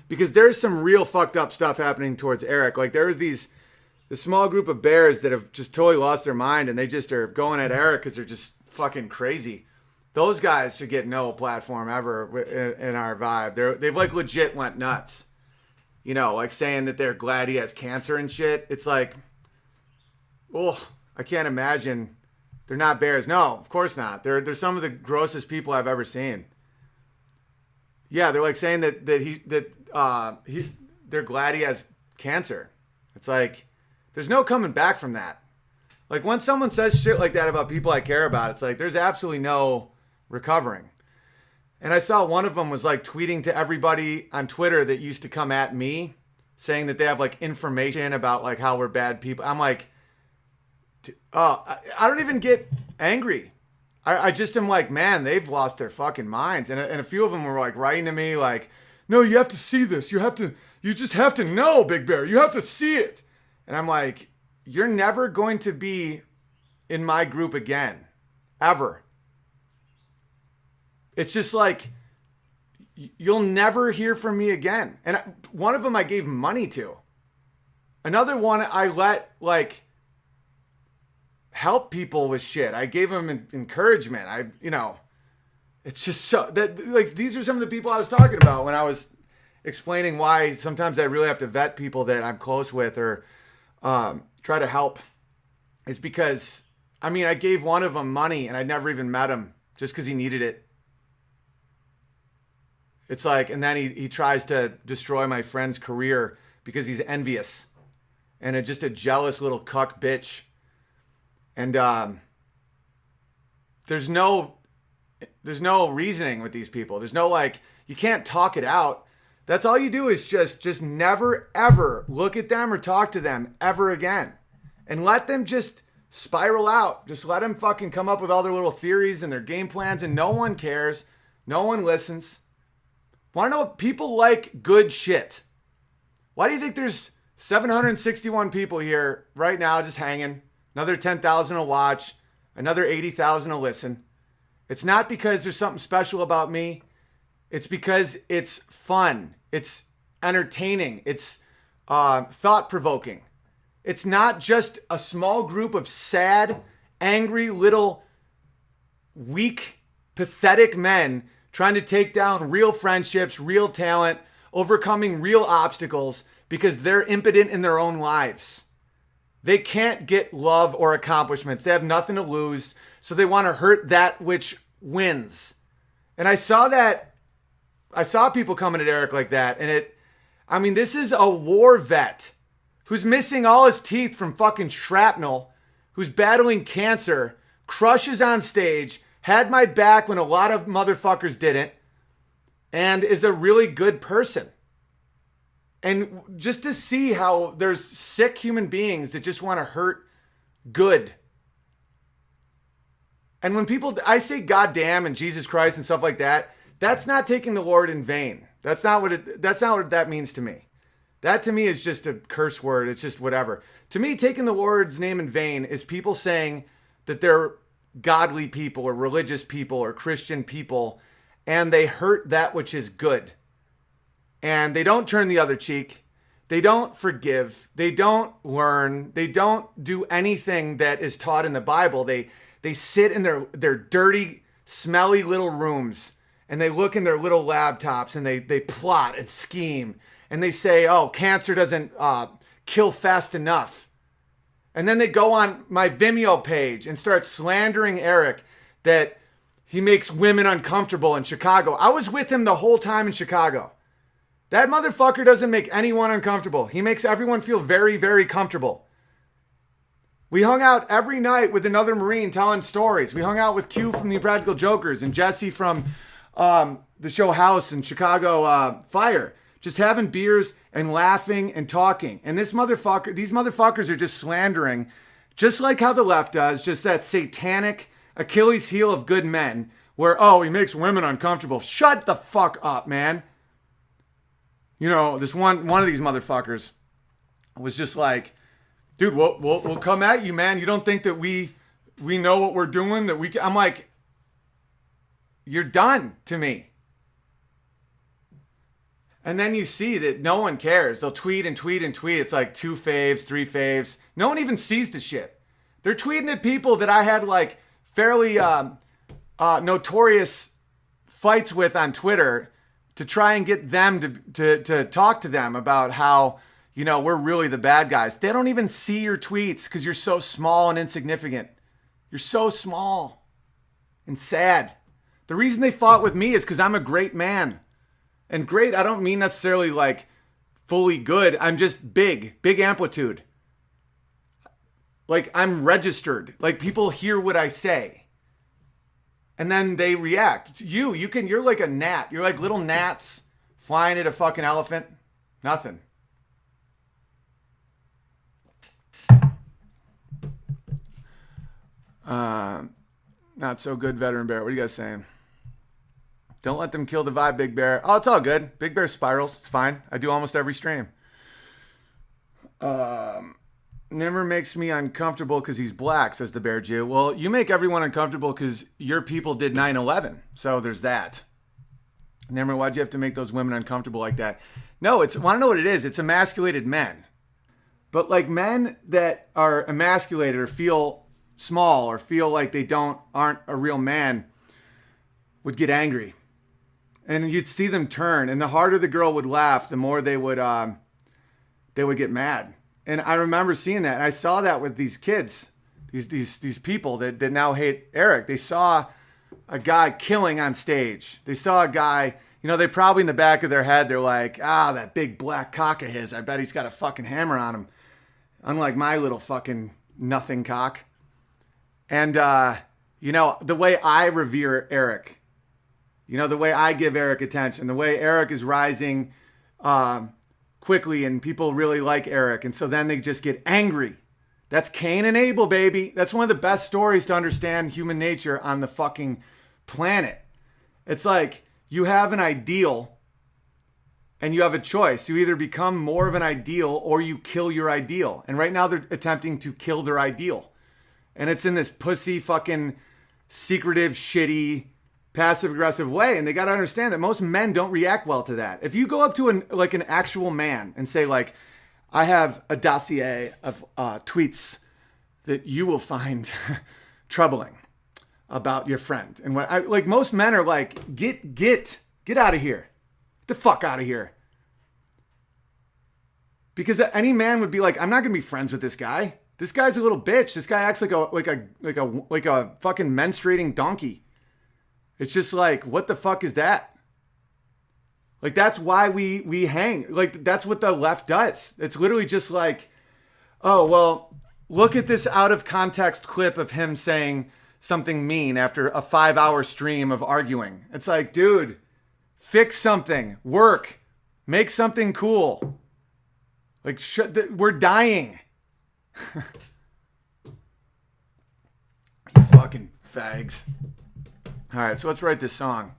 because there's some real fucked up stuff happening towards Eric. Like there's this small group of bears that have just totally lost their mind and they just are going at Eric because they're just fucking crazy. Those guys should get no platform ever in our vibe. They've like legit went nuts. You know, like saying that they're glad he has cancer and shit. It's like, oh, I can't imagine. They're not bears. No, of course not. They're some of the grossest people I've ever seen. Yeah, they're like saying that they're glad he has cancer. It's like there's no coming back from that. Like when someone says shit like that about people I care about, it's like there's absolutely no recovering. And I saw one of them was like tweeting to everybody on Twitter that used to come at me saying that they have like information about like how we're bad people. I'm like, oh, I don't even get angry. I just am like, man, they've lost their fucking minds. And a few of them were like writing to me like, no, you have to see this. You just have to know, Big Bear. You have to see it. And I'm like, you're never going to be in my group again. Ever. It's just like, you'll never hear from me again. And one of them I gave money to. Another one I let like help people with shit. I gave them encouragement. It's just so that like these are some of the people I was talking about when I was explaining why sometimes I really have to vet people that I'm close with or try to help. Is because I gave one of them money and I never even met him just because he needed it. It's like, and then he tries to destroy my friend's career because he's envious and just a jealous little cuck bitch. And there's no reasoning with these people. There's no like, you can't talk it out. That's all you do is just never ever look at them or talk to them ever again. And let them just spiral out. Just let them fucking come up with all their little theories and their game plans and no one cares. No one listens. Want to know what people like? Good shit. Why do you think there's 761 people here right now just hanging? Another 10,000 will watch. Another 80,000 will listen. It's not because there's something special about me. It's because it's fun. It's entertaining. It's thought-provoking. It's not just a small group of sad, angry, little, weak, pathetic men trying to take down real friendships, real talent, overcoming real obstacles because they're impotent in their own lives. They can't get love or accomplishments. They have nothing to lose, so they want to hurt that which wins. And I saw people coming at Eric like that, and this is a war vet who's missing all his teeth from fucking shrapnel, who's battling cancer, crushes on stage, had my back when a lot of motherfuckers didn't, and is a really good person. And just to see how there's sick human beings that just want to hurt good. And when I say goddamn and Jesus Christ and stuff like that, that's not taking the Lord in vain. That's not what that means to me. That to me is just a curse word. It's just whatever. To me, taking the Lord's name in vain is people saying that they're godly people or religious people or Christian people and they hurt that which is good. And they don't turn the other cheek. They don't forgive. They don't learn. They don't do anything that is taught in the Bible. They sit in their dirty, smelly little rooms and they look in their little laptops and they plot and scheme and they say, oh, cancer doesn't kill fast enough. And then they go on my Vimeo page and start slandering Eric that he makes women uncomfortable in Chicago. I was with him the whole time in Chicago. That motherfucker doesn't make anyone uncomfortable. He makes everyone feel very, very comfortable. We hung out every night with another Marine telling stories. We hung out with Q from the Practical Jokers and Jesse from the show House and Chicago Fire. Just having beers and laughing and talking. And these motherfuckers are just slandering, just like how the left does, just that satanic Achilles heel of good men where, oh, he makes women uncomfortable. Shut the fuck up, man. You know, this one of these motherfuckers was just like, dude, we'll come at you, man. You don't think that we know what we're doing? I'm like, you're done to me. And then you see that no one cares. They'll tweet and tweet and tweet. It's like 2 faves, 3 faves. No one even sees the shit. They're tweeting at people that I had like fairly notorious fights with on Twitter to try and get them to talk to them about how, you know, we're really the bad guys. They don't even see your tweets because you're so small and insignificant. You're so small and sad. The reason they fought with me is because I'm a great man. And great, I don't mean necessarily like fully good. I'm just big amplitude. Like I'm registered. Like people hear what I say. And then they react. You're like a gnat. You're like little gnats flying at a fucking elephant. Nothing. Not so good, Veteran Bear. What are you guys saying? Don't let them kill the vibe, Big Bear. Oh, it's all good. Big Bear spirals. It's fine. I do almost every stream. Nimmer makes me uncomfortable because he's black, says the Bear Jew. Well, you make everyone uncomfortable because your people did 9/11. So there's that. Nimmer, why'd you have to make those women uncomfortable like that? No, want to know what it is? It's emasculated men. But like men that are emasculated or feel small or feel like they aren't a real man would get angry. And you'd see them turn, and the harder the girl would laugh, the more they would get mad. And I remember seeing that. And I saw that with these kids, these people that now hate Eric. They saw a guy killing on stage. They saw a guy, you know, they probably in the back of their head, they're like, that big black cock of his, I bet he's got a fucking hammer on him. Unlike my little fucking nothing cock. And, you know, the way I revere Eric, you know, the way I give Eric attention, the way Eric is rising quickly and people really like Eric. And so then they just get angry. That's Cain and Abel, baby. That's one of the best stories to understand human nature on the fucking planet. It's like you have an ideal and you have a choice. You either become more of an ideal or you kill your ideal. And right now they're attempting to kill their ideal. And it's in this pussy fucking secretive, shitty, passive-aggressive way. And they got to understand that most men don't react well to that. If you go up to an actual man and say, like, I have a dossier of tweets that you will find troubling about your friend. And like most men are like, get out of here. Get the fuck out of here. Because any man would be like, I'm not going to be friends with this guy. This guy's a little bitch. This guy acts like a fucking menstruating donkey. It's just like, what the fuck is that? Like, that's why we hang. Like, that's what the left does. It's literally just like, oh, well, look at this out of context clip of him saying something mean after a 5-hour stream of arguing. It's like, dude, fix something, work, make something cool. Like, we're dying. You fucking fags. All right, so let's write this song.